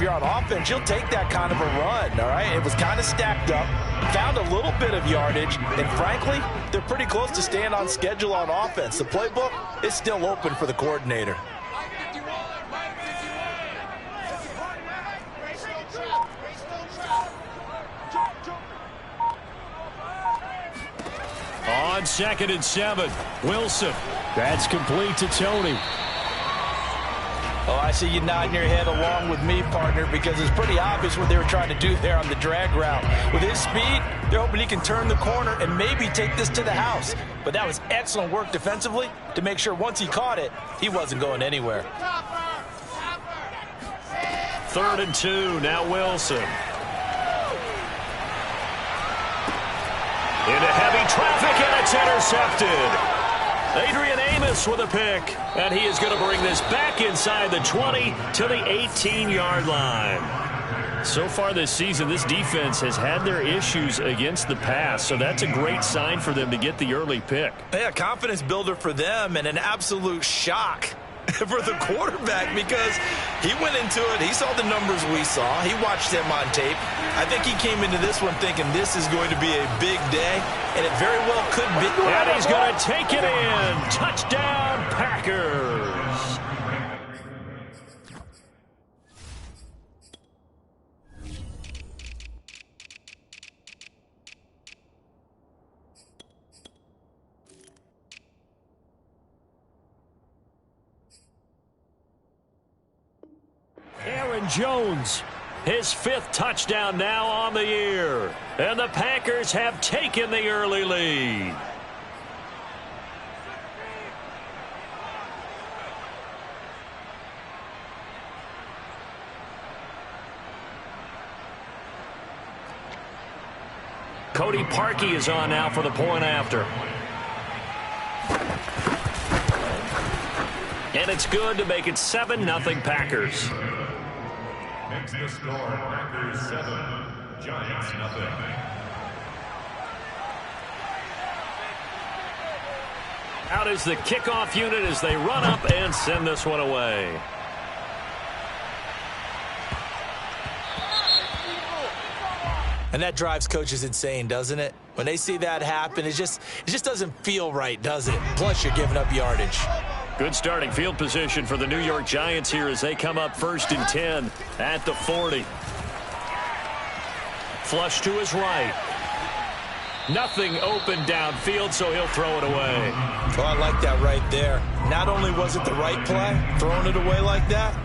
you're on offense, you'll take that kind of a run, all right? It was kind of stacked up, found a little bit of yardage, and frankly, they're pretty close to staying on schedule on offense. The playbook is still open for the coordinator. On 2nd and 7, Wilson. That's complete to Tony. Oh, I see you nodding your head along with me, partner, because it's pretty obvious what they were trying to do there on the drag route. With his speed, they're hoping he can turn the corner and maybe take this to the house. But that was excellent work defensively to make sure once he caught it, he wasn't going anywhere. 3rd and 2, now Wilson. Into heavy traffic, and it's intercepted. Adrian Amos with a pick, and he is going to bring this back inside the 20 to the 18-yard line. So far this season, this defense has had their issues against the pass, so that's a great sign for them to get the early pick. Yeah, confidence builder for them and an absolute shock for the quarterback because he went into it. He saw the numbers we saw. He watched them on tape. I think he came into this one thinking this is going to be a big day, and it very well could be. And he's going to take it in. Touchdown, Packers. Aaron Jones, his 5th touchdown now on the year. And the Packers have taken the early lead. Cody Parkey is on now for the point after. And it's good to make it 7-0 Packers. Makes the score Packers 7, Giants 0. Out is the kickoff unit as they run up and send this one away. And that drives coaches insane, doesn't it? When they see that happen, it just doesn't feel right, does it? Plus, you're giving up yardage. Good starting field position for the New York Giants here as they come up 1st and 10 at the 40. Flush to his right. Nothing open downfield, so he'll throw it away. Oh, I like that right there. Not only was it the right play, throwing it away like that,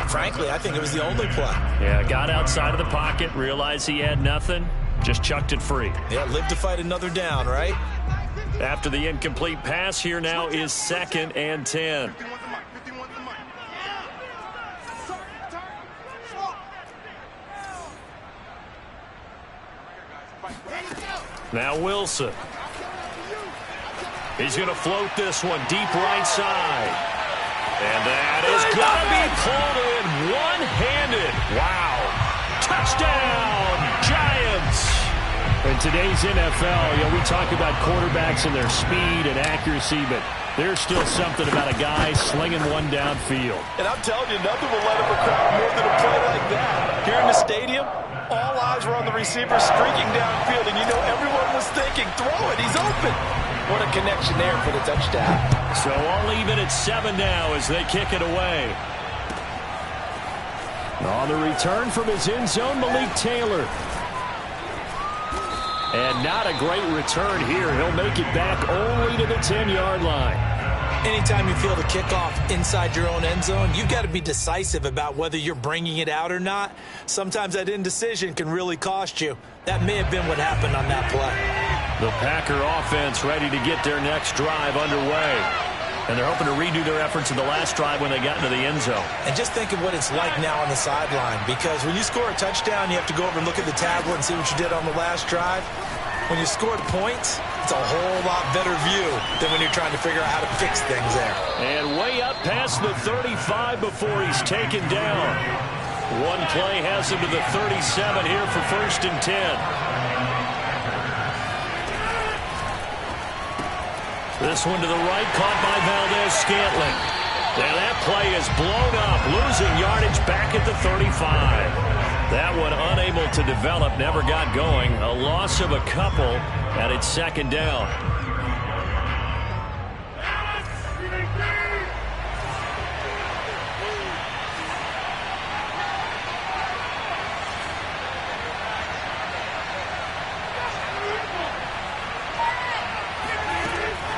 frankly, I think it was the only play. Yeah, got outside of the pocket, realized he had nothing, just chucked it free. Yeah, live to fight another down, right? After the incomplete pass, here now is 2nd and 10. Now Wilson. He's going to float this one deep right side. And that is going to be pulled in one-handed. Wow. Touchdown, Giants. In today's NFL, we talk about quarterbacks and their speed and accuracy, but there's still something about a guy slinging one downfield. And I'm telling you, nothing will let up a crowd more than a play like that. Here in the stadium, all eyes were on the receiver streaking downfield, and you know everyone was thinking, throw it, he's open. What a connection there for the touchdown. So all even at 7 now as they kick it away. On the return from his end zone, Malik Taylor. And not a great return here. He'll make it back only to the 10-yard line. Anytime you feel the kickoff inside your own end zone, you've got to be decisive about whether you're bringing it out or not. Sometimes that indecision can really cost you. That may have been what happened on that play. The Packer offense ready to get their next drive underway. And they're hoping to redo their efforts in the last drive when they got into the end zone. And just think of what it's like now on the sideline, because when you score a touchdown, you have to go over and look at the tablet and see what you did on the last drive. When you scored points, it's a whole lot better view than when you're trying to figure out how to fix things there. And way up past the 35 before he's taken down. One play has him to the 37 here for 1st and 10. This one to the right, caught by Valdez-Scantling. And that play is blown up, losing yardage back at the 35. able to develop, never got going. A loss of a couple, and it's second down.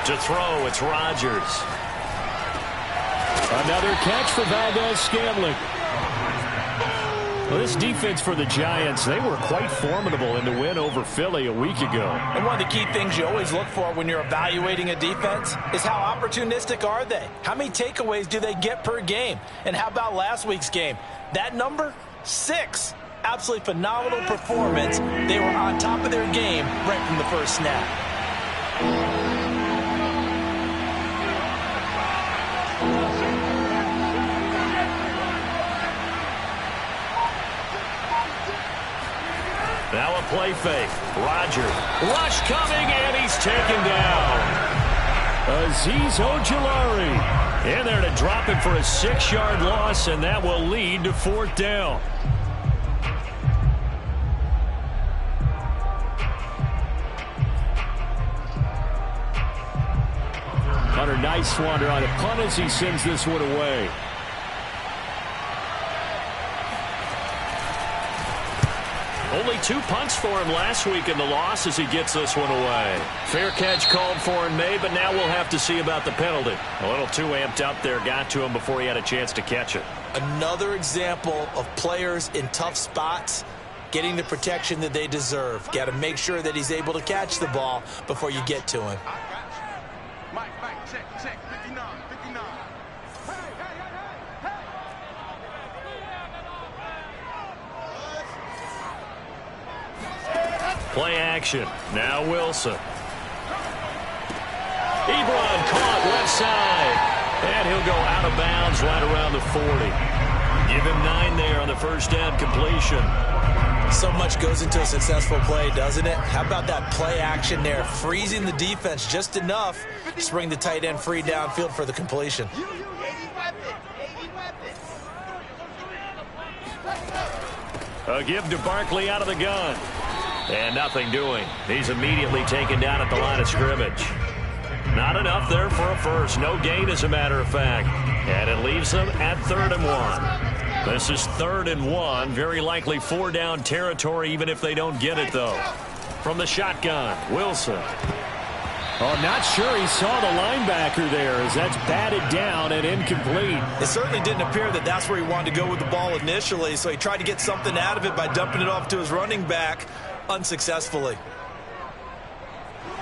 To throw, it's Rodgers. Another catch for Valdez-Scantling. Well, this defense for the Giants, they were quite formidable in the win over Philly a week ago. And one of the key things you always look for when you're evaluating a defense is how opportunistic are they? How many takeaways do they get per game? And how about last week's game? That number, 6. Absolutely phenomenal performance. They were on top of their game right from the first snap. Now a play fake. Roger. Rush coming, and he's taken down. Azeez Ojulari In there to drop it for a 6-yard loss, and that will lead to 4th down. Hunter Nicewander on a punt as he sends this one away. Only 2 punts for him last week in the loss as he gets this one away. Fair catch called for and made, but now we'll have to see about the penalty. A little too amped up there, got to him before he had a chance to catch it. Another example of players in tough spots getting the protection that they deserve. Got to make sure that he's able to catch the ball before you get to him. Mike, check, 59. Play action. Now Wilson. Ebron caught left side. And he'll go out of bounds right around the 40. Give him 9 there on the first down completion. So much goes into a successful play, doesn't it? How about that play action there? Freezing the defense just enough to bring the tight end free downfield for the completion. A give to Barkley out of the gun. And nothing doing. He's immediately taken down at the line of scrimmage. Not enough there for a first. No gain, as a matter of fact. And it leaves them at 3rd and 1. This is 3rd and 1. Very likely 4-down territory, even if they don't get it, though. From the shotgun, Wilson. Oh, not sure he saw the linebacker there as that's batted down and incomplete. It certainly didn't appear that that's where he wanted to go with the ball initially, so he tried to get something out of it by dumping it off to his running back unsuccessfully.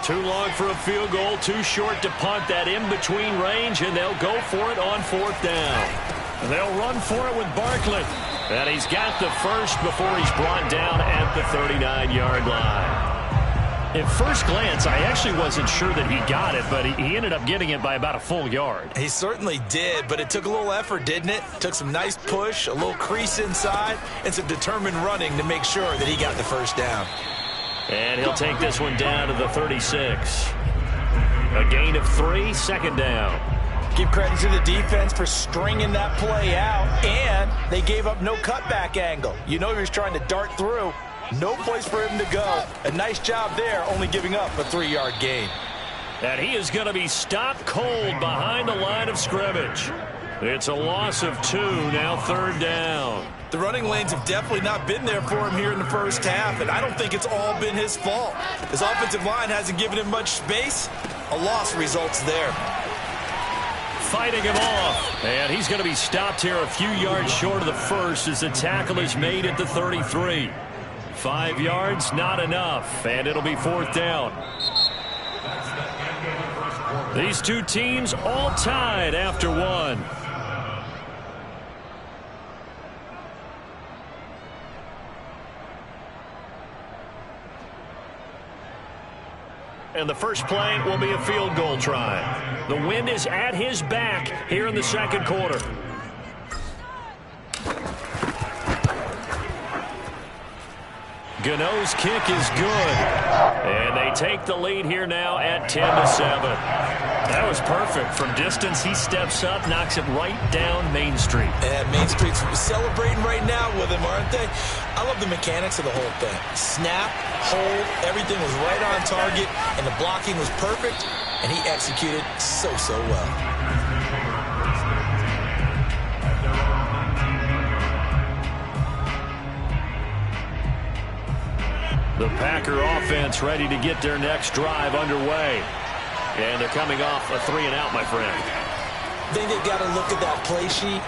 Too long for a field goal, too short to punt. That in-between range, and they'll go for it on 4th down. They'll run for it with Barkley. And he's got the first before he's brought down at the 39-yard line. At first glance, I actually wasn't sure that he got it, but he ended up getting it by about a full yard. He certainly did, but it took a little effort, didn't it? Took some nice push, a little crease inside, and some determined running to make sure that he got the first down. And he'll take this one down to the 36. A gain of 3, 2nd down. Give credit to the defense for stringing that play out, and they gave up no cutback angle. You know he was trying to dart through. No place for him to go. A nice job there, only giving up a 3-yard gain. And he is going to be stopped cold behind the line of scrimmage. It's a loss of 2, now 3rd down. The running lanes have definitely not been there for him here in the first half, and I don't think it's all been his fault. His offensive line hasn't given him much space. A loss results there. Fighting him off, and he's going to be stopped here a few yards short of the first as the tackle is made at the 33. 5 yards, not enough, and it'll be 4th down. These two teams all tied after 1. And the first play will be a field goal try. The wind is at his back here in the second quarter. Gano's kick is good. And they take the lead here now at 10-7. That was perfect. From distance, he steps up, knocks it right down Main Street. And Main Street's celebrating right now with him, aren't they? I love the mechanics of the whole thing. Snap, hold, everything was right on target, and the blocking was perfect, and he executed so well. The Packer offense ready to get their next drive underway. And they're coming off a 3-and-out, my friend. I think they've got to look at that play sheet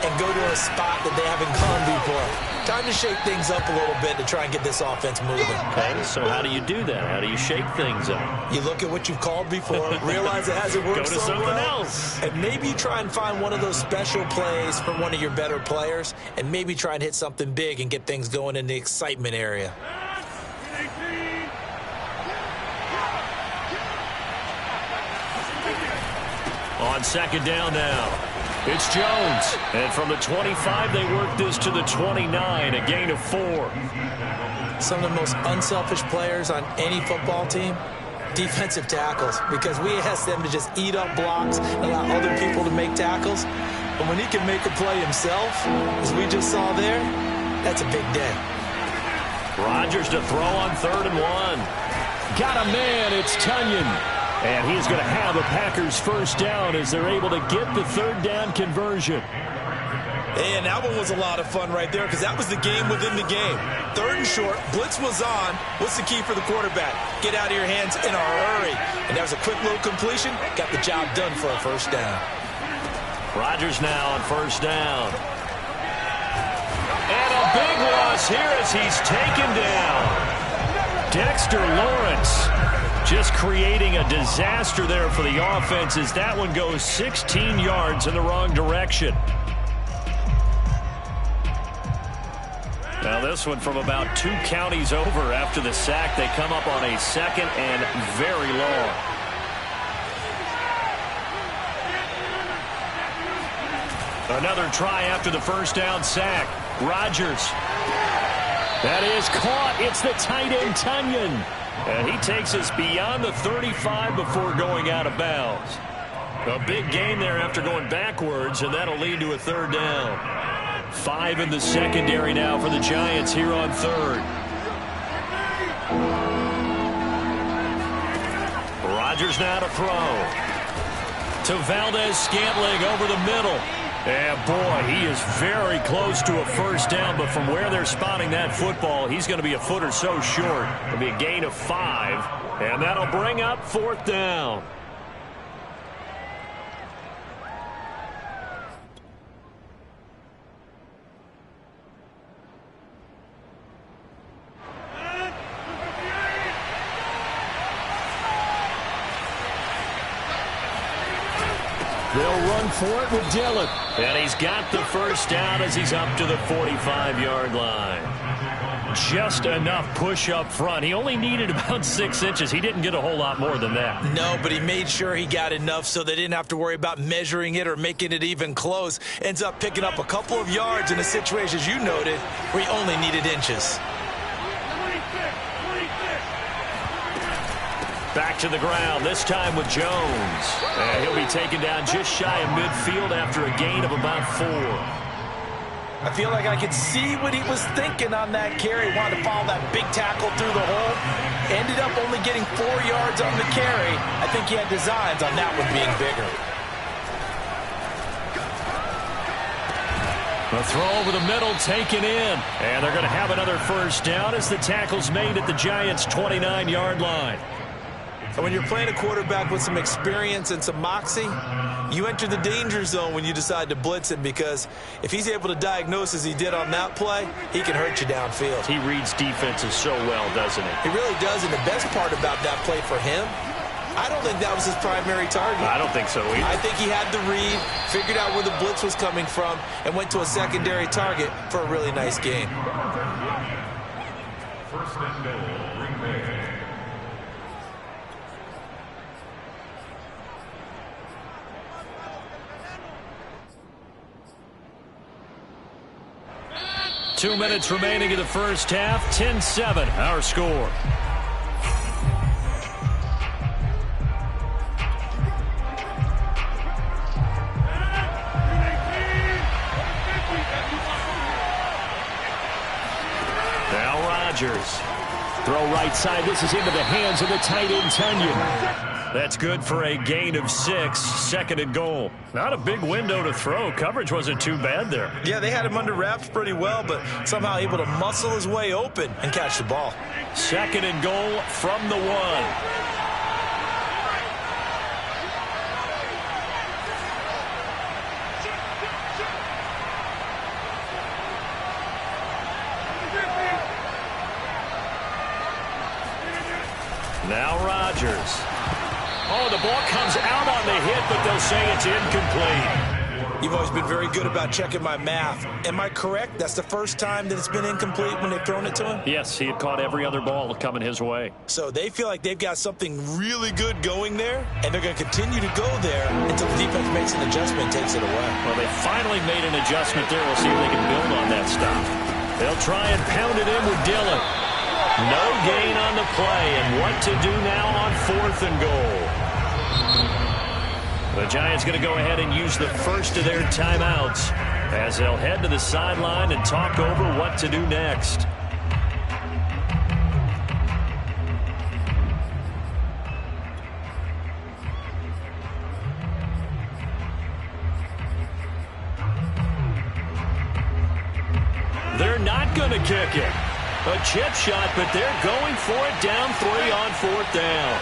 and go to a spot that they haven't gone before. Time to shake things up a little bit to try and get this offense moving. Okay, so how do you do that? How do you shake things up? You look at what you've called before, realize it hasn't worked go to so something well, else. and maybe you try and find one of those special plays from one of your better players, and maybe try and hit something big and get things going in the excitement area. On second down now, it's Jones. And from the 25, they work this to the 29, a gain of 4. Some of the most unselfish players on any football team, defensive tackles, because we ask them to just eat up blocks and allow other people to make tackles. But when he can make a play himself, as we just saw there, that's a big day. Rodgers to throw on 3rd and 1. Got a man, it's Tunyon. And he's going to have a Packers first down as they're able to get the 3rd down conversion. And that one was a lot of fun right there because that was the game within the game. 3rd and short, blitz was on. What's the key for the quarterback? Get out of your hands in a hurry. And that was a quick little completion. Got the job done for a first down. Rodgers now on 1st down. And a big loss here as he's taken down. Dexter Lawrence just creating a disaster there for the offense as that one goes 16 yards in the wrong direction. Now this one from about 2 counties over after the sack. They come up on a 2nd and very long. Another try after the first down sack. Rodgers. That is caught. It's the tight end Tunyon. And he takes us beyond the 35 before going out of bounds. A big gain there after going backwards, and that'll lead to a 3rd down. 5 in the secondary now for the Giants here on 3rd. Rodgers now to throw. To Valdez-Scantling over the middle. And, boy, he is very close to a first down, but from where they're spotting that football, he's going to be a foot or so short. It'll be a gain of 5, and that'll bring up 4th down. They'll run for it with Dillon. And he's got the first down as he's up to the 45-yard line. Just enough push up front. He only needed about 6 inches. He didn't get a whole lot more than that. No, but he made sure he got enough so they didn't have to worry about measuring it or making it even close. Ends up picking up a couple of yards in a situation, as you noted, where he only needed inches. Back to the ground, this time with Jones. And he'll be taken down just shy of midfield after a gain of about 4. I feel like I could see what he was thinking on that carry. Wanted to follow that big tackle through the hole. Ended up only getting 4 yards on the carry. I think he had designs on that one being bigger. A throw over the middle taken in. And they're going to have another first down as the tackle's made at the Giants' 29-yard line. And when you're playing a quarterback with some experience and some moxie, you enter the danger zone when you decide to blitz him, because if he's able to diagnose as he did on that play, he can hurt you downfield. He reads defenses so well, doesn't he? He really does, and the best part about that play for him, I don't think that was his primary target. I don't think so either. I think he had the read, figured out where the blitz was coming from, and went to a secondary target for a really nice gain. First and goal, Green Bay. Two minutes remaining in the first half. 10-7, our score. Now Rodgers. Throw right side. This is into the hands of the tight end, Tunyon. That's good for a gain of 6, 2nd and goal. Not a big window to throw. Coverage wasn't too bad there. Yeah, they had him under wraps pretty well, but somehow able to muscle his way open and catch the ball. 2nd and goal from the 1. Now Rodgers. Oh, the ball comes out on the hit, but they'll say it's incomplete. You've always been very good about checking my math. Am I correct? That's the first time that it's been incomplete when they've thrown it to him? Yes, he had caught every other ball coming his way. So they feel like they've got something really good going there, and they're going to continue to go there until the defense makes an adjustment and takes it away. Well, they finally made an adjustment there. We'll see if they can build on that stuff. They'll try and pound it in with Dillon. No gain on the play, and what to do now on 4th and goal. The Giants going to go ahead and use the first of their timeouts as they'll head to the sideline and talk over what to do next. They're not going to kick it. A chip shot, but they're going for it down 3 on 4th down.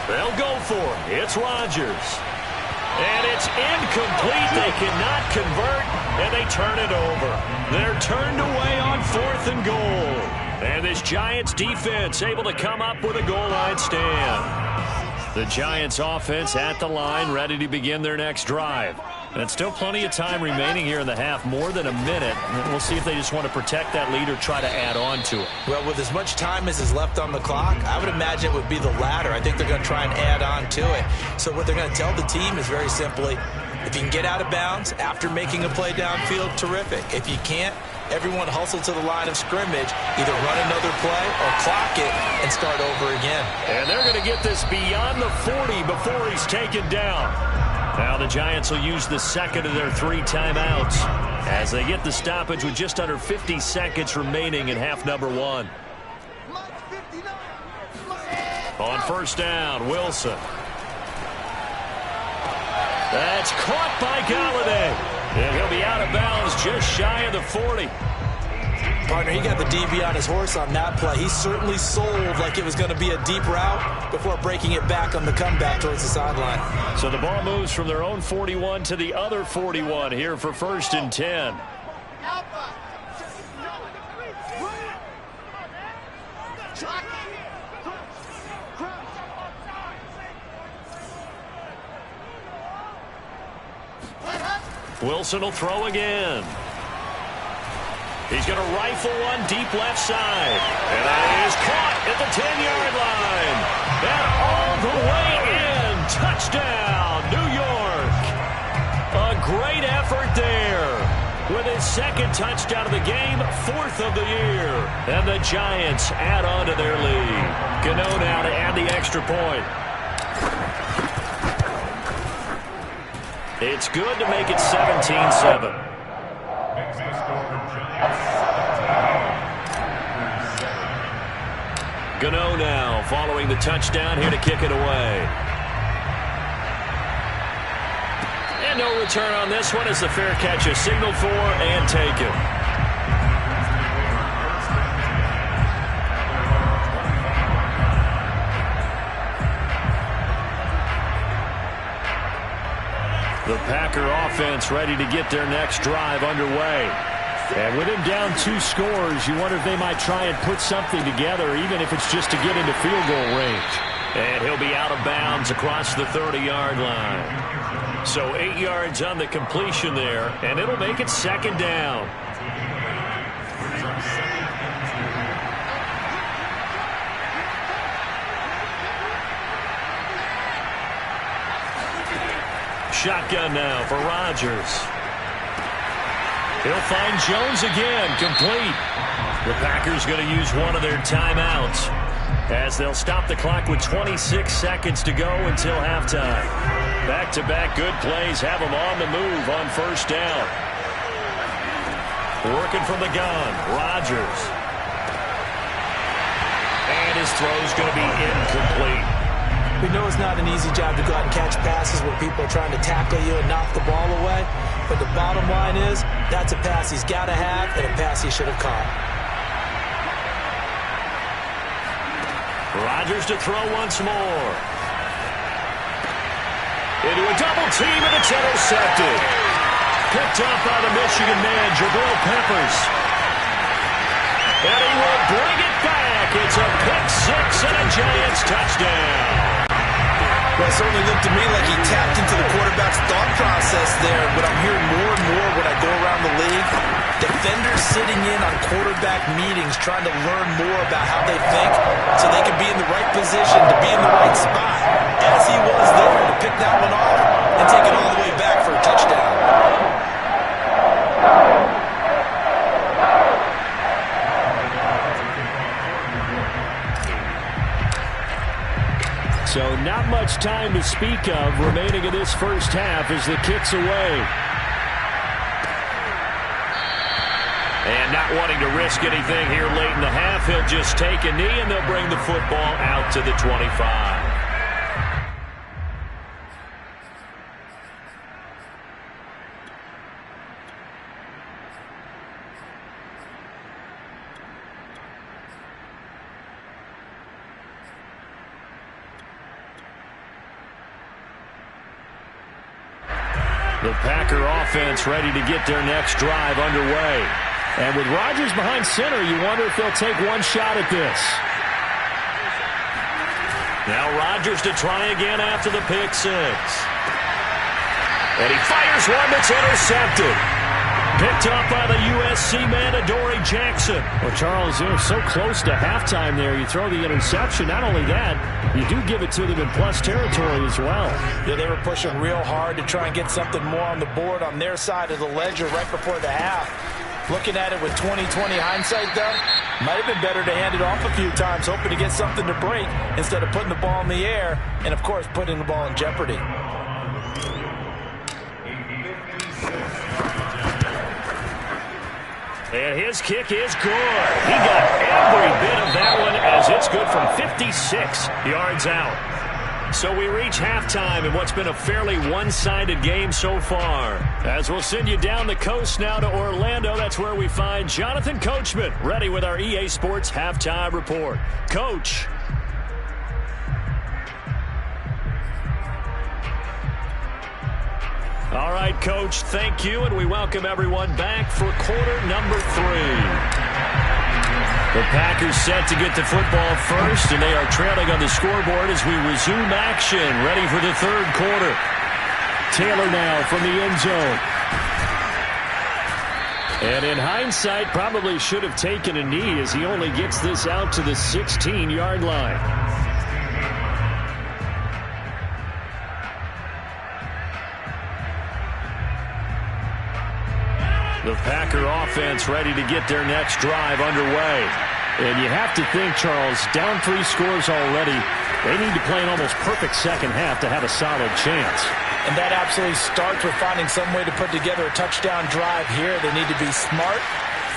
They'll go for it. It's Rodgers. And it's incomplete. They cannot convert, and they turn it over. They're turned away on 4th and goal. And this Giants defense able to come up with a goal line stand. The Giants offense at the line, ready to begin their next drive. And still plenty of time remaining here in the half, more than a minute. And we'll see if they just want to protect that lead or try to add on to it. Well, with as much time as is left on the clock, I would imagine it would be the latter. I think they're going to try and add on to it. So what they're going to tell the team is very simply, if you can get out of bounds after making a play downfield, terrific. If you can't, everyone hustle to the line of scrimmage, either run another play or clock it and start over again. And they're going to get this beyond the 40 before he's taken down. Now the Giants will use the second of their 3 timeouts as they get the stoppage with just under 50 seconds remaining in half number 1. On 1st down, Wilson. That's caught by Galladay. And he'll be out of bounds just shy of the 40. Partner, he got the DB on his horse on that play. He certainly sold like it was going to be a deep route before breaking it back on the comeback towards the sideline. So the ball moves from their own 41 to the other 41 here for 1st and 10. Wilson will throw again. He's going to rifle one deep left side. And that is caught at the 10-yard line. And all the way in. Touchdown, New York. A great effort there. With his 2nd touchdown of the game, 4th of the year. And the Giants add on to their lead. Gano now to add the extra point. It's good to make it 17-7. Gano now following the touchdown here to kick it away. And no return on this one as the fair catch is signaled for and taken. The Packer offense ready to get their next drive underway. And with him down 2 scores, you wonder if they might try and put something together, even if it's just to get into field goal range. And he'll be out of bounds across the 30-yard line. So 8 yards on the completion there, and it'll make it 2nd down. Shotgun now for Rodgers. He'll find Jones again, complete. The Packers going to use one of their timeouts as they'll stop the clock with 26 seconds to go until halftime. Back-to-back good plays have them on the move on 1st down. Working from the gun, Rodgers. And his throw's going to be incomplete. We know it's not an easy job to go out and catch passes where people are trying to tackle you and knock the ball away. But the bottom line is, that's a pass he's got to have and a pass he should have caught. Rodgers to throw once more. Into a double team, and it's intercepted. Picked up by the Michigan man, Jabril Peppers. And he will bring it back. It's a pick six and a Giants touchdown. Well, it certainly looked to me like he tapped into the quarterback's thought process there. But I'm hearing more and more when I go around the league, defenders sitting in on quarterback meetings trying to learn more about how they think so they can be in the right position to be in the right spot. As he was there to pick that one off and take it all the way back for a touchdown. So not much time to speak of remaining in this first half as the kick's away. And not wanting to risk anything here late in the half, he'll just take a knee and they'll bring the football out to the 25. The Packer offense ready to get their next drive underway. And with Rodgers behind center, you wonder if they'll take one shot at this. Now Rodgers to try again after the pick six. And he fires one that's intercepted. Picked up by the USC man, Adoree Jackson. Well, Charles, they're so close to halftime there. You throw the interception. Not only that, you do give it to them in plus territory as well. Yeah, they were pushing real hard to try and get something more on the board on their side of the ledger right before the half. Looking at it with 20/20 hindsight, though, might have been better to hand it off a few times, hoping to get something to break instead of putting the ball in the air and, of course, putting the ball in jeopardy. And his kick is good. He got every bit of that one as it's good from 56 yards out. So we reach halftime in what's been a fairly one-sided game so far. As we'll send you down the coast now to Orlando, that's where we find Jonathan Coachman ready with our EA Sports Halftime Report. Coach. All right, Coach, thank you, and we welcome everyone back for quarter number 3. The Packers set to get the football first, and they are trailing on the scoreboard as we resume action, ready for the third quarter. Taylor now from the end zone. And in hindsight, probably should have taken a knee as he only gets this out to the 16-yard line. The Packer offense ready to get their next drive underway. And you have to think, Charles, down 3 scores already. They need to play an almost perfect second half to have a solid chance. And that absolutely starts with finding some way to put together a touchdown drive here. They need to be smart,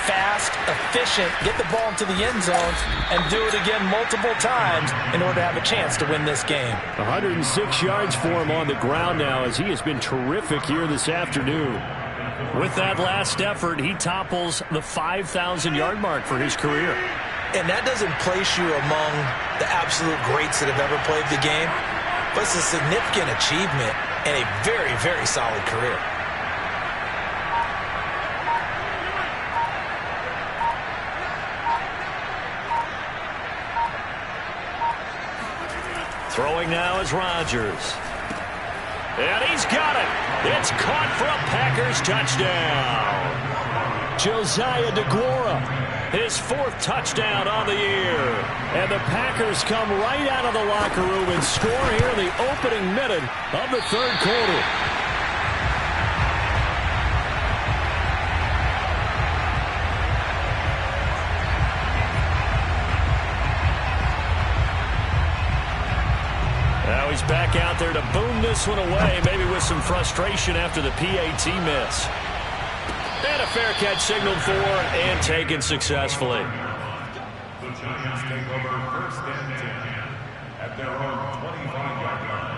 fast, efficient, get the ball into the end zone, and do it again multiple times in order to have a chance to win this game. 106 yards for him on the ground now as he has been terrific here this afternoon. With that last effort, he topples the 5,000-yard mark for his career. And that doesn't place you among the absolute greats that have ever played the game, but it's a significant achievement and a very, very solid career. Throwing now is Rodgers. And he's got it. It's caught for a Packers touchdown. Josiah DeGuara, his 4th touchdown on the year. And the Packers come right out of the locker room and score here in the opening minute of the third quarter. Now he's back out there to boom this one away, maybe with some frustration after the PAT miss. And a fair catch signaled for and taken successfully. The Giants take over first and 10 at their own 25-yard line.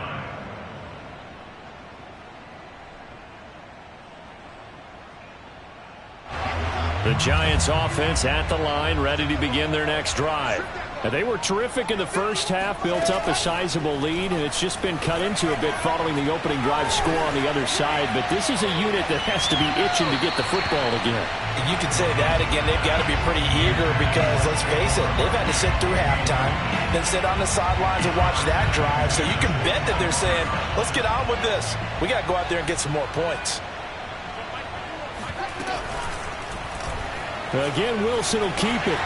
The Giants offense at the line, ready to begin their next drive. Now, they were terrific in the first half, built up a sizable lead, and it's just been cut into a bit following the opening drive score on the other side. But this is a unit that has to be itching to get the football again. You could say that again. They've got to be pretty eager because, let's face it, they've had to sit through halftime, then sit on the sidelines and watch that drive. So you can bet that they're saying, let's get on with this. We got to go out there and get some more points. Again, Wilson will keep it.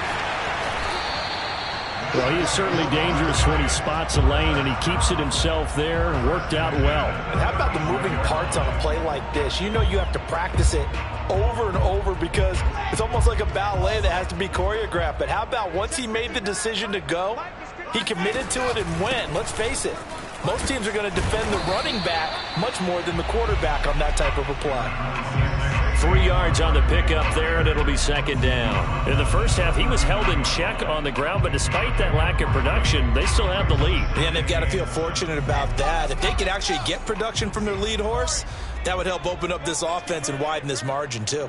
Well, he is certainly dangerous when he spots a lane, and he keeps it himself there. Worked out well. And how about the moving parts on a play like this? You know you have to practice it over and over because it's almost like a ballet that has to be choreographed. But how about once he made the decision to go, he committed to it and went. Let's face it, most teams are going to defend the running back much more than the quarterback on that type of a play. 3 yards on the pickup there, and it'll be second down. In the first half, he was held in check on the ground, but despite that lack of production, they still have the lead. And they've got to feel fortunate about that. If they could actually get production from their lead horse, that would help open up this offense and widen this margin too.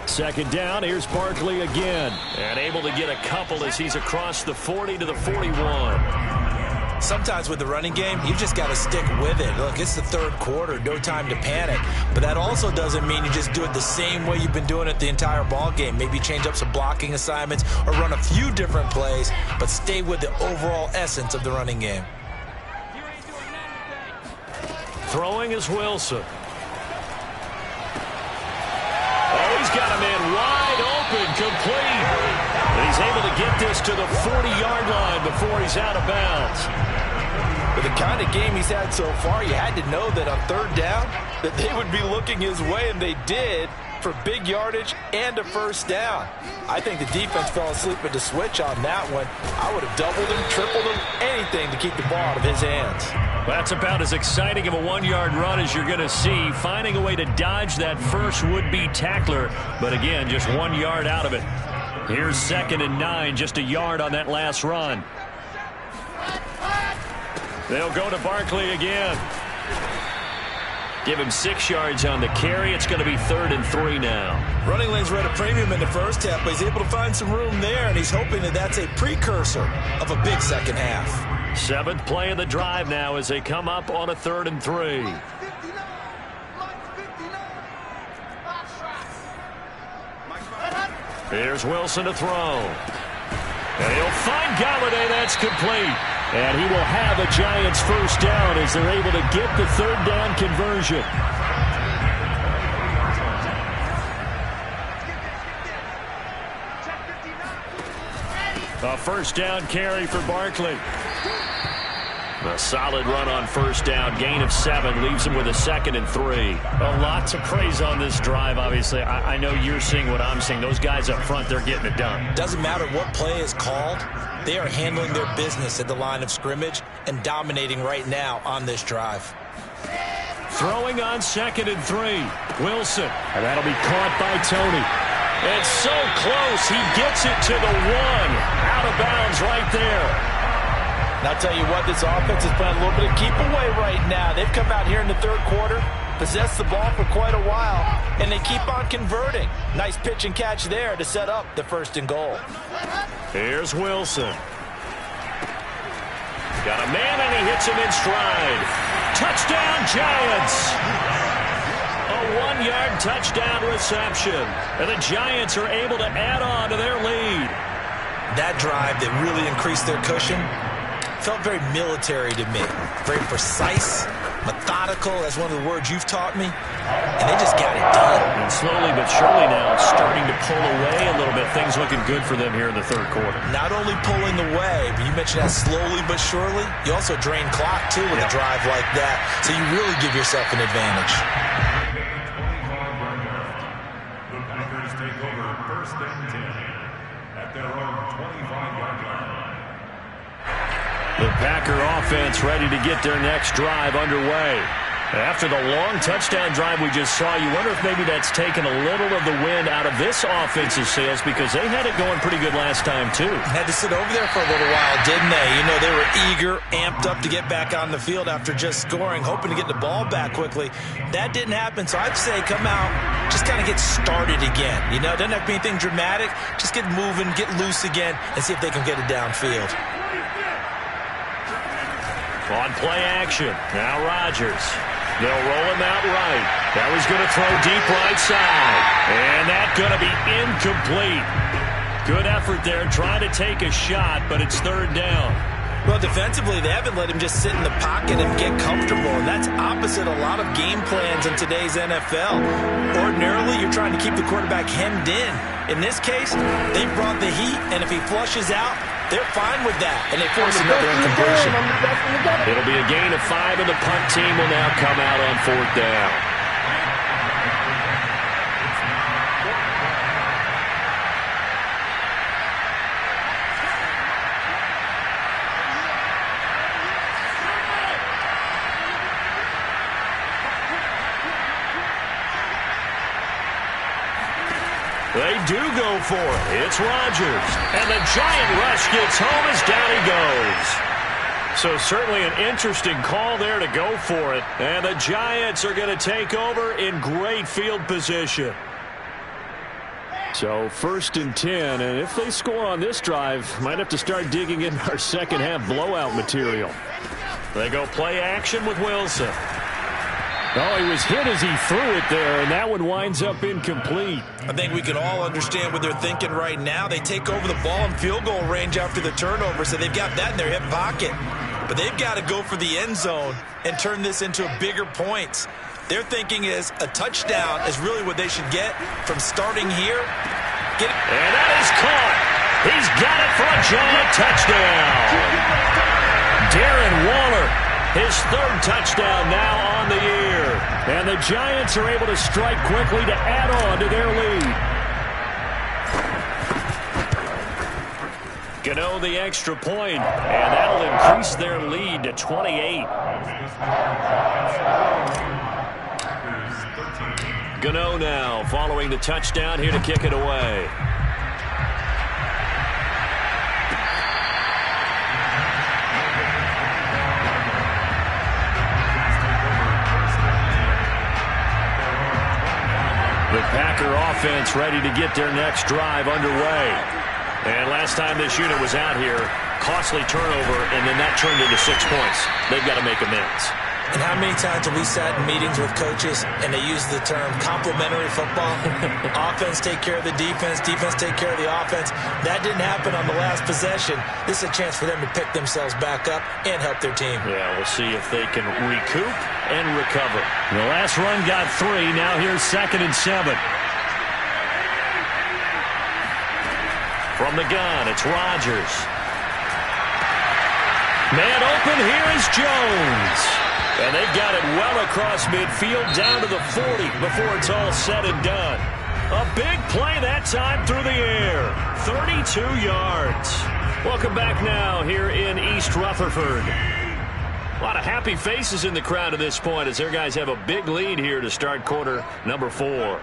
Second down, here's Barkley again. And able to get a couple as he's across the 40 to the 41. Sometimes with the running game, you've just got to stick with it. Look, it's the third quarter, no time to panic. But that also doesn't mean you just do it the same way you've been doing it the entire ball game. Maybe change up some blocking assignments or run a few different plays, but stay with the overall essence of the running game. Throwing is Wilson. Oh, he's got a man wide open, complete. And he's able to get this to the 40-yard line before he's out of bounds. With the kind of game he's had so far, you had to know that on third down that they would be looking his way, and they did, for big yardage and a first down. I think the defense fell asleep at the switch on that one. I would have doubled him, tripled him, anything to keep the ball out of his hands. That's about as exciting of a 1-yard run as you're going to see, finding a way to dodge that first would-be tackler. But again, just 1 yard out of it. Here's 2nd and 9, just a yard on that last run. They'll go to Barkley again. Give him 6 yards on the carry. It's going to be 3rd and 3 now. Running lanes were at a premium in the first half, but he's able to find some room there, and he's hoping that that's a precursor of a big second half. 7th play of the drive now as they come up on a 3rd and 3. Here's Wilson to throw. And he'll find Galladay. That's complete. And he will have a Giants first down as they're able to get the 3rd down conversion. A first down carry for Barkley. A solid run on first down. Gain of 7 leaves him with a 2nd and 3. Well, lots of praise on this drive, obviously. I know you're seeing what I'm seeing. Those guys up front, they're getting it done. Doesn't matter what play is called. They are handling their business at the line of scrimmage and dominating right now on this drive. Throwing on 2nd and 3. Wilson. And that'll be caught by Tony. It's so close. He gets it to the 1. Out of bounds right there. And I'll tell you what, this offense is playing a little bit of keep away right now. They've come out here in the third quarter, possessed the ball for quite a while, and they keep on converting. Nice pitch and catch there to set up the 1st and goal. Here's Wilson. Got a man, and he hits him in stride. Touchdown, Giants! A 1-yard touchdown reception. And the Giants are able to add on to their lead. That drive that really increased their cushion felt very military to me. Very precise, methodical. That's one of the words you've taught me. And they just got it done. And slowly but surely now starting to pull away a little bit. Things looking good for them here in the third quarter. Not only pulling away, but you mentioned that slowly but surely. You also drain clock, too, with a drive like that. So you really give yourself an advantage. The Packers take over 1st and 10 at their own 25-yard line. The Packer offense ready to get their next drive underway. After the long touchdown drive we just saw, you wonder if maybe that's taken a little of the wind out of this offensive sails, because they had it going pretty good last time too. Had to sit over there for a little while, didn't they? You know, they were eager, amped up to get back on the field after just scoring, hoping to get the ball back quickly. That didn't happen, so I'd say come out, just kind of get started again. You know, doesn't have to be anything dramatic. Just get moving, get loose again, and see if they can get it downfield. On play action, now Rodgers. They'll roll him out right. That was going to throw deep right side. And that's going to be incomplete. Good effort there, trying to take a shot, but it's third down. Well, defensively, they haven't let him just sit in the pocket and get comfortable, and that's opposite a lot of game plans in today's NFL. Ordinarily, you're trying to keep the quarterback hemmed in. In this case, they brought the heat, and if he flushes out, they're fine with that, and they force another incompletion. It'll be a gain of 5, and the punt team will now come out on fourth down. They do go for it. It's Rodgers. And the giant rush gets home as down he goes. So certainly an interesting call there to go for it. And the Giants are going to take over in great field position. So 1st and 10. And if they score on this drive, might have to start digging in our second half blowout material. They go play action with Wilson. Oh, he was hit as he threw it there, and that one winds up incomplete. I think we can all understand what they're thinking right now. They take over the ball in field goal range after the turnover, so they've got that in their hip pocket. But they've got to go for the end zone and turn this into a bigger points. Their thinking is a touchdown is really what they should get from starting here. And that is caught. He's got it for a giant touchdown. Darren Waller, his 3rd touchdown now on the year. And the Giants are able to strike quickly to add on to their lead. Gano the extra point, and that'll increase their lead to 28. Gano now following the touchdown here to kick it away. The Packer offense ready to get their next drive underway. And last time this unit was out here, costly turnover, and then that turned into 6 points. They've got to make amends. And how many times have we sat in meetings with coaches and they use the term complementary football? Offense take care of the defense, defense take care of the offense. That didn't happen on the last possession. This is a chance for them to pick themselves back up and help their team. Yeah, we'll see if they can recoup and recover. The last run got 3. Now here's 2nd and 7. From the gun, it's Rodgers. Man open, here is Jones. And they've got it well across midfield down to the 40 before it's all said and done. A big play that time through the air. 32 yards. Welcome back now here in East Rutherford. A lot of happy faces in the crowd at this point as their guys have a big lead here to start quarter number 4.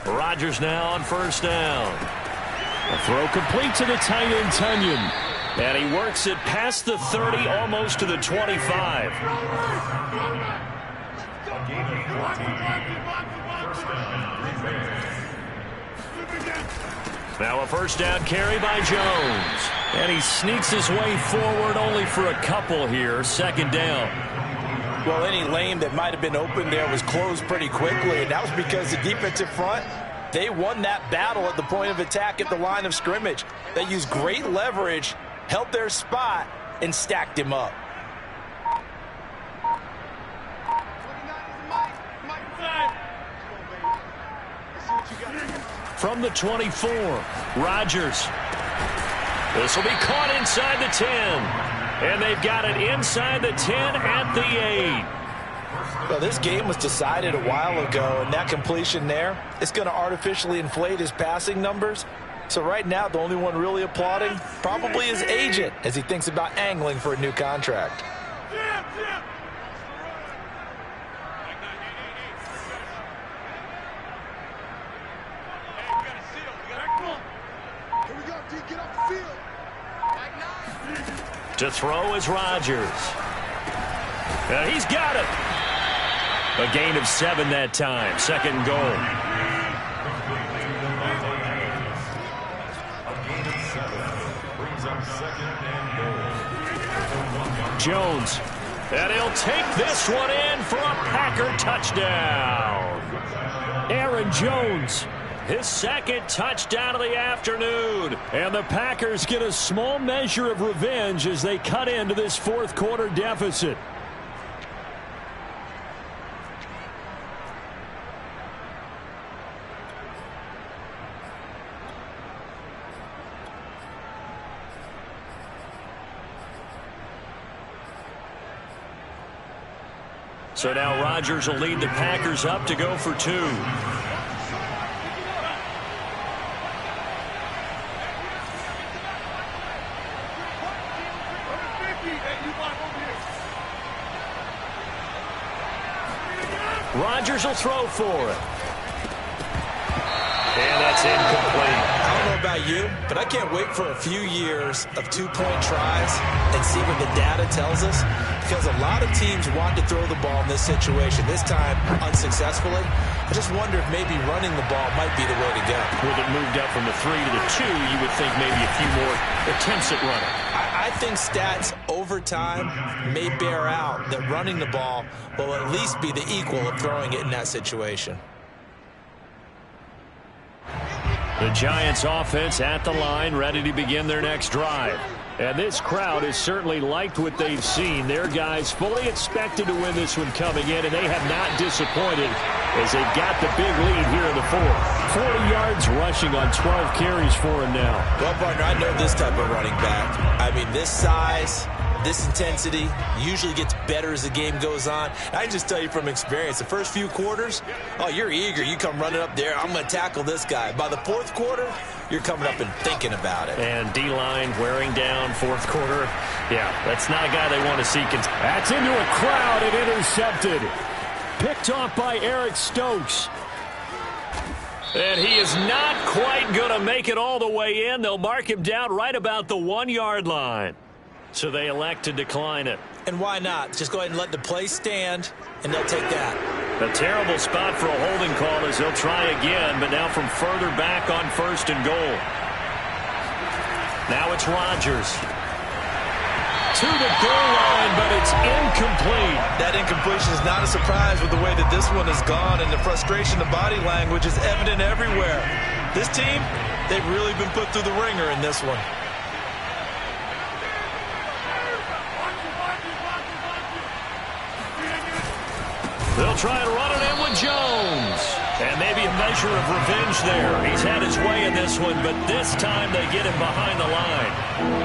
Rodgers now on 1st down. A throw complete to the tight end, Tunyon. And he works it past the 30, almost to the 25. Now a 1st down carry by Jones. And he sneaks his way forward only for a couple here. 2nd down. Well, any lane that might have been open there was closed pretty quickly, and that was because the defensive front, they won that battle at the point of attack at the line of scrimmage. They used great leverage, held their spot, and stacked him up. from the 24. Rodgers. This will be caught inside the 10. And they've got it inside the 10 at the 8. Well, this game was decided a while ago, and that completion there is going to artificially inflate his passing numbers. So right now, the only one really applauding probably his agent as he thinks about angling for a new contract. To throw is Rodgers. He's got it. A gain of 7 that time. Second and goal. Jones. And he'll take this one in for a Packer touchdown. Aaron Jones. His second touchdown of the afternoon. And the Packers get a small measure of revenge as they cut into this fourth quarter deficit. So now Rodgers will lead the Packers up to go for 2. Rodgers will throw for it. And that's incomplete. I don't know about you, but I can't wait for a few years of two-point tries and see what the data tells us, because a lot of teams want to throw the ball in this situation, this time unsuccessfully. I just wonder if maybe running the ball might be the way to go. With it moved up from the 3 to the 2, you would think maybe a few more attempts at running. I think stats over time may bear out that running the ball will at least be the equal of throwing it in that situation. The Giants offense at the line, ready to begin their next drive. And this crowd has certainly liked what they've seen. Their guys fully expected to win this one coming in, and they have not disappointed as they've got the big lead here in the fourth. 40 yards rushing on 12 carries for him now. Well, partner, I know this type of running back. I mean, this size, this intensity usually gets better as the game goes on. I can just tell you from experience, the first few quarters, oh, you're eager. You come running up there, I'm going to tackle this guy. By the fourth quarter, you're coming up and thinking about it. And D-line wearing down fourth quarter. Yeah, that's not a guy they want to see. That's into a crowd and intercepted. Picked off by Eric Stokes. And he is not quite going to make it all the way in. They'll mark him down right about the 1-yard line. So they elect to decline it. And why not? Just go ahead and let the play stand, and they'll take that. A terrible spot for a holding call as they'll try again, but now from further back on first and goal. Now it's Rodgers. To the goal line, but it's incomplete. That incompletion is not a surprise with the way that this one has gone, and the frustration, the body language is evident everywhere. This team, they've really been put through the ringer in this one. They'll try and run it in with Jones. And maybe a measure of revenge there. He's had his way in this one, but this time they get him behind the line.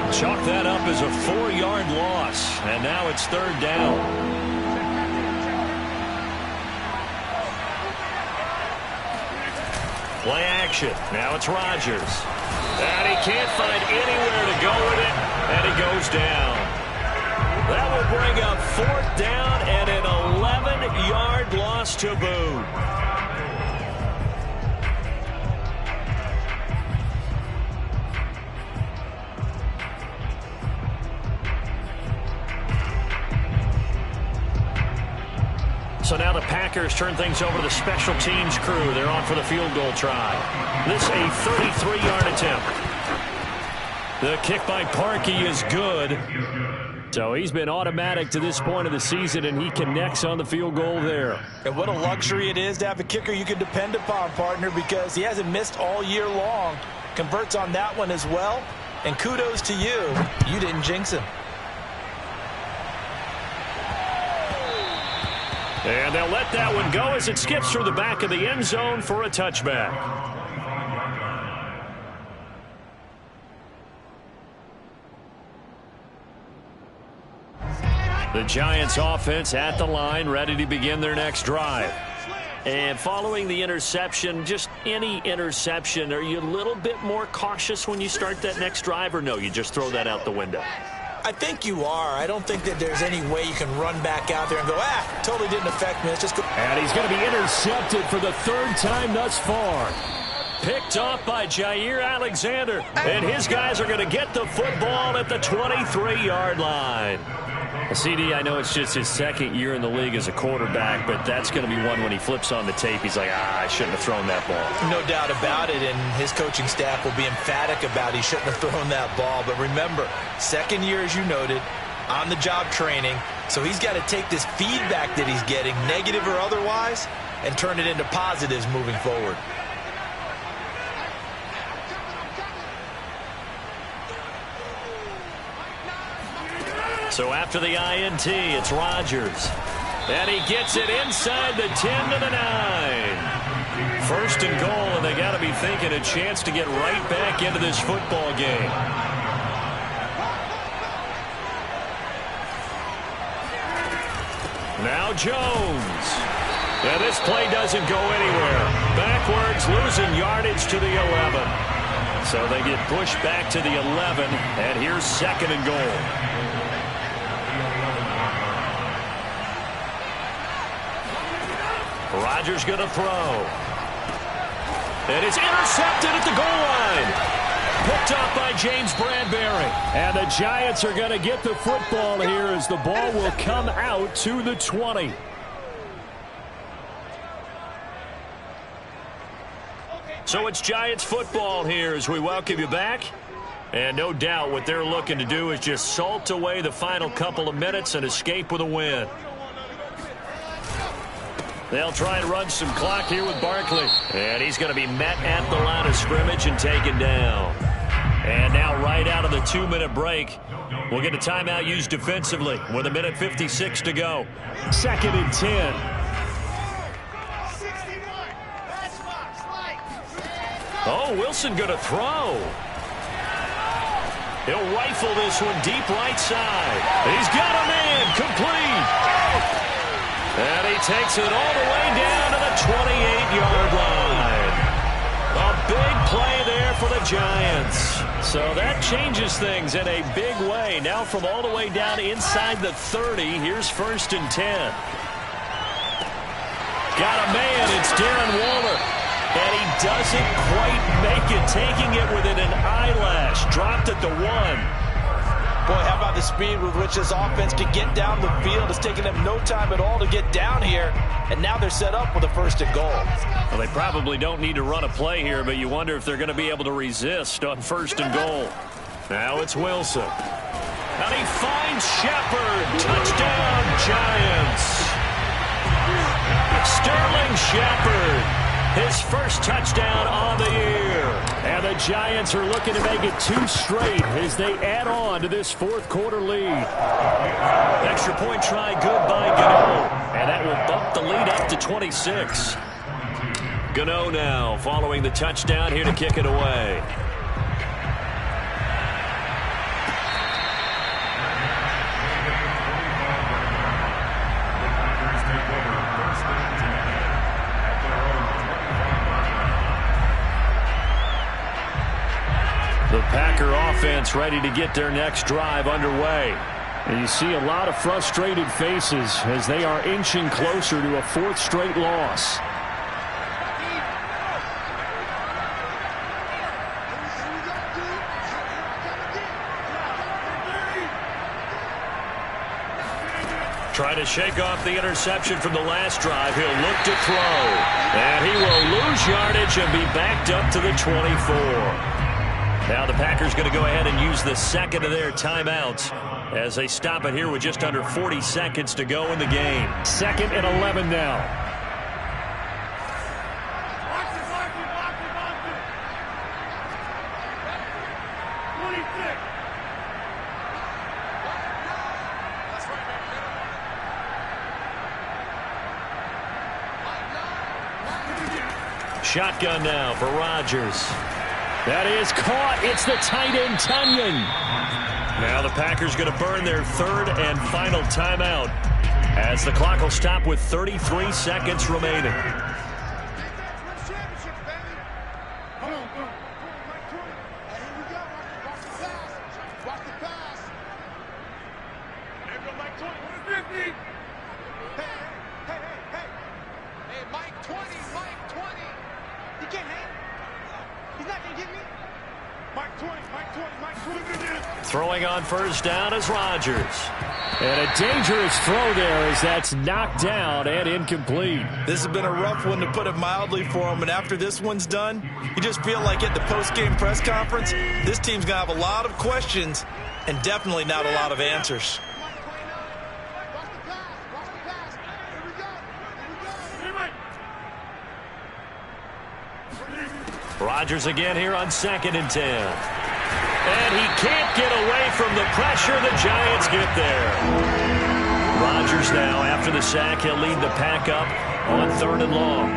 Chalk that up as a 4-yard loss. And now it's third down. Play action. Now it's Rodgers. And he can't find anywhere to go with it. And he goes down. That will bring up fourth down and an 11-yard loss to boot. So now the Packers turn things over to the special teams crew. They're on for the field goal try. This a 33-yard attempt. The kick by Parkey is good. So he's been automatic to this point of the season, and he connects on the field goal there. And what a luxury it is to have a kicker you can depend upon, partner, because he hasn't missed all year long. Converts on that one as well. And kudos to you. You didn't jinx him. And they'll let that one go as it skips through the back of the end zone for a touchback. The Giants offense at the line, ready to begin their next drive. And following the interception, just any interception, are you a little bit more cautious when you start that next drive, or no, you just throw that out the window? I think you are. I don't think that there's any way you can run back out there and go, totally didn't affect me. Let's just go. And he's going to be intercepted for the third time thus far. Picked off by Jair Alexander. And his guys are going to get the football at the 23-yard line. CD, I know it's just his second year in the league as a quarterback, but that's going to be one when he flips on the tape. He's like, I shouldn't have thrown that ball. No doubt about it, and his coaching staff will be emphatic about he shouldn't have thrown that ball. But remember, second year, as you noted, on-the-job training, so he's got to take this feedback that he's getting, negative or otherwise, and turn it into positives moving forward. So after the INT, it's Rodgers. And he gets it inside the 10 to the 9. First and goal, and they got to be thinking a chance to get right back into this football game. Now Jones. And this play doesn't go anywhere. Backwards, losing yardage to the 11. So they get pushed back to the 11, and here's second and goal. Rodgers going to throw. And it's intercepted at the goal line. Picked up by James Bradbury. And the Giants are going to get the football here as the ball will come out to the 20. So it's Giants football here as we welcome you back. And no doubt what they're looking to do is just salt away the final couple of minutes and escape with a win. They'll try and run some clock here with Barkley. And he's going to be met at the line of scrimmage and taken down. And now right out of the 2-minute break, we'll get a timeout used defensively with 1:56 to go. Second and 10. Oh, Wilson going to throw. He'll rifle this one deep right side. He's got a man complete. And he takes it all the way down to the 28-yard line. A big play there for the Giants. So that changes things in a big way. Now from all the way down inside the 30, here's first and 10. Got a man, it's Darren Waller. And he doesn't quite make it, taking it within an eyelash. Dropped at the 1. Boy, how about the speed with which this offense can get down the field? It's taken them no time at all to get down here, and now they're set up with a first and goal. Well, they probably don't need to run a play here, but you wonder if they're going to be able to resist on first and goal. Now it's Wilson. And he finds Shepard. Touchdown, Giants. Sterling Shepard. His first touchdown on the year. And the Giants are looking to make it 2 straight as they add on to this fourth quarter lead. Extra point try good by Gano. And that will bump the lead up to 26. Gano now following the touchdown here to kick it away. The Packer offense ready to get their next drive underway. And you see a lot of frustrated faces as they are inching closer to a 4th straight loss. Trying to shake off the interception from the last drive. He'll look to throw. And he will lose yardage and be backed up to the 24. Now the Packers going to go ahead and use the second of their timeouts as they stop it here with just under 40 seconds to go in the game. 2nd and 11 now. Shotgun now for Rodgers. That is caught. It's the tight end, Tunyon. Now the Packers going to burn their third and final timeout as the clock will stop with 33 seconds remaining. Throwing on first down is Rodgers. And a dangerous throw there as that's knocked down and incomplete. This has been a rough one, to put it mildly, for him. And after this one's done, you just feel like at the post-game press conference, this team's going to have a lot of questions and definitely not a lot of answers. Rodgers again here on 2nd and 10. And he can't get away from the pressure. The Giants get there. Rodgers now, after the sack, he'll lead the pack up on 3rd and long.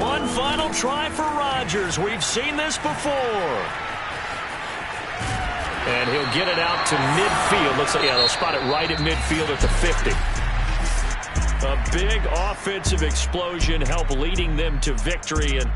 One final try for Rodgers. We've seen this before. And he'll get it out to midfield. Looks like, yeah, they'll spot it right at midfield at the 50. A big offensive explosion helped leading them to victory. And